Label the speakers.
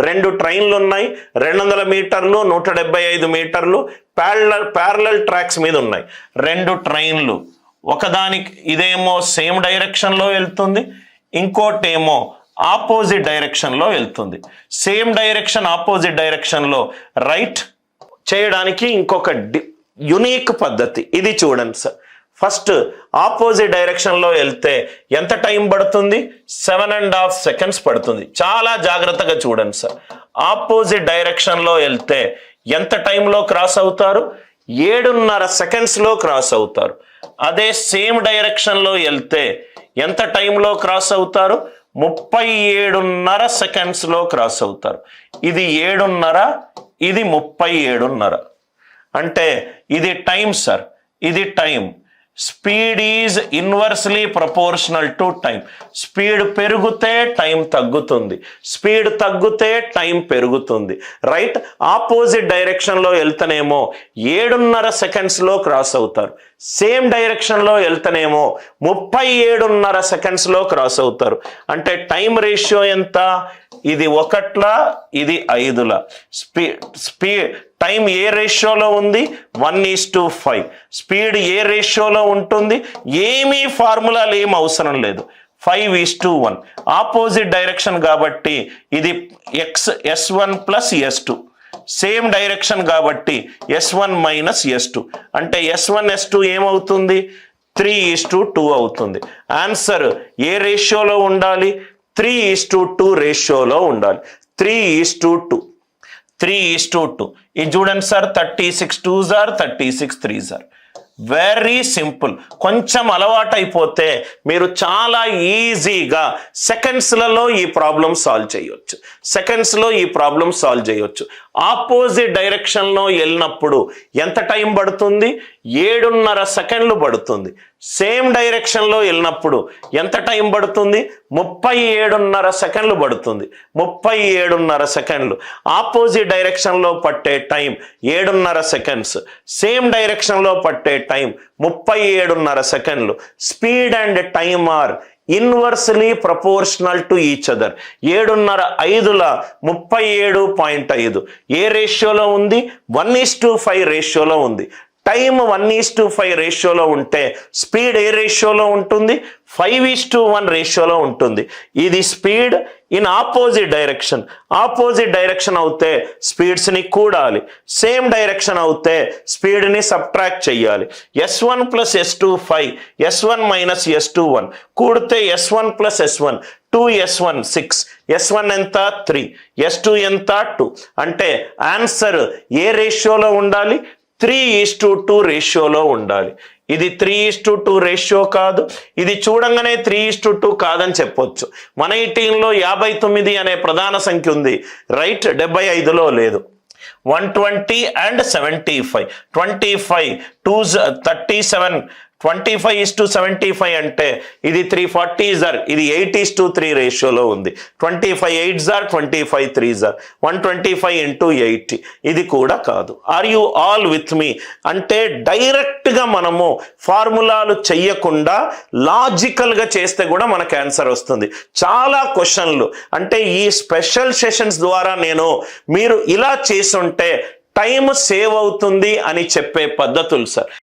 Speaker 1: 2 ట్రైన్లు ఉన్నాయి, 200 మీటర్లు 175 మీటర్లు ప్యారలల్ ట్రాక్స్ మీద ఉన్నాయి. 2 ట్రైన్లు, ఒకదానికి ఇదేమో సేమ్ డైరెక్షన్లో వెళ్తుంది, ఇంకోటేమో ఆపోజిట్ డైరెక్షన్లో వెళ్తుంది. సేమ్ డైరెక్షన్ ఆపోజిట్ డైరెక్షన్లో రైట్ చేయడానికి ఇంకొక యునిక్ పద్ధతి ఇది చూడండి సార్. ఫస్ట్ ఆపోజిట్ డైరెక్షన్లో వెళ్తే ఎంత టైం పడుతుంది? 7.5 సెకండ్స్ పడుతుంది. చాలా జాగ్రత్తగా చూడండి సార్. ఆపోజిట్ డైరెక్షన్లో వెళ్తే ఎంత టైంలో క్రాస్ అవుతారు? 7.5 సెకండ్స్లో క్రాస్ అవుతారు. అదే సేమ్ డైరెక్షన్లో వెళ్తే ఎంత టైంలో క్రాస్ అవుతారు? 37.5 సెకండ్స్లో క్రాస్ అవుతారు. ఇది 7.5, ఇది 37.5. అంటే ఇది టైం సార్, ఇది time. Speed is inversely proportional to time. Speed పెరిగితే టైం తగ్గుతుంది, స్పీడ్ తగ్గితే టైం పెరుగుతుంది. రైట్? ఆపోజిట్ డైరెక్షన్లో వెళ్తేనేమో 7.5 సెకండ్స్లో క్రాస్ అవుతారు. సేమ్ డైరెక్షన్లో వెళ్తేనేమో 37.5 సెకండ్స్లో క్రాస్ అవుతారు. అంటే టైం రేషియో ఎంత? ఇది 1లా, ఇది 5లా. స్పీడ్ టైం ఏ రేషియోలో ఉంది? 1:5. స్పీడ్ ఏ రేషియోలో ఉంటుంది? ఏమీ ఫార్ములాలు ఏం అవసరం లేదు, 5:1. ఆపోజిట్ డైరెక్షన్ కాబట్టి ఇది S1 plus S2. Same direction కాబట్టి S1 మైనస్ S2. అంటే S1 S2 ఏమవుతుంది? 3:2 అవుతుంది. ఆన్సర్ ఏ రేషియోలో ఉండాలి? 3:2 రేషియోలో ఉండాలి. 3:2. 3:2. ఇది చూడండి sir, 36 2s are 36 3s are. Very simple. కొంచెం అలవాటు అయిపోతే మీరు చాలా ఈజీగా సెకండ్స్లలో ఈ ప్రాబ్లం సాల్వ్ చేయొచ్చు. సెకండ్స్లో ఈ ప్రాబ్లం సాల్వ్ చేయొచ్చు. ఆపోజిట్ డైరెక్షన్లో వెళ్ళినప్పుడు ఎంత టైం పడుతుంది? 7.5 సెకండ్లు పడుతుంది. సేమ్ డైరెక్షన్లో వెళ్ళినప్పుడు ఎంత టైం పడుతుంది? 37.5 సెకండ్లు పడుతుంది. 37.5 సెకండ్లు. ఆపోజిట్ డైరెక్షన్లో పట్టే టైం 7.5 సెకండ్స్, సేమ్ డైరెక్షన్లో పట్టే టైం 37.5 సెకండ్లు. Speed and time are inversely proportional to each other. 7.5 5లా 37.5 ఏ రేషియోలో ఉంది? 1:5 రేషియోలో ఉంది. టైం 1:5 రేషియోలో ఉంటే స్పీడ్ ఏ రేషియోలో ఉంటుంది? 5:1 రేషియోలో ఉంటుంది. ఇది speed in opposite direction. Opposite direction అవుతే స్పీడ్స్ని కూడాలి, సేమ్ డైరెక్షన్ అవుతే స్పీడ్ని సబ్ట్రాక్ట్ చేయాలి. S1 plus S2 5, S1 minus S2 1. కూడితే S1 plus S1 2S1 6. S1 ఎంత? 3. S2 ఎంత? 2. అంటే ఆన్సర్ ఏ రేషియోలో ఉండాలి? 3:2 రేషియోలో ఉండాలి. ఇది 3:2 రేషియో కాదు. ఇది చూడంగానే 3:2 కాదని చెప్పొచ్చు. మన ఈ టీంలో 59 అనే ప్రధాన సంఖ్య ఉంది. రైట్? 75లో లేదు. 120 and 75. 25 2s 37. 25:75 అంటే ఇది 340s are. ఇది 8:3 రేషియోలో ఉంది. 25 8s are, 25 3s are. 125 into 80. ఇది కూడా కాదు. Are you all with me? అంటే డైరెక్ట్గా మనము ఫార్ములాలు చెయ్యకుండా లాజికల్గా చేస్తే కూడా మనకు ఆన్సర్ వస్తుంది. చాలా క్వశ్చన్లు అంటే ఈ స్పెషల్ సెషన్స్ ద్వారా నేను మీరు ఇలా చేసుంటే టైం సేవ్ అవుతుంది అని చెప్పే పద్ధతులు సార్.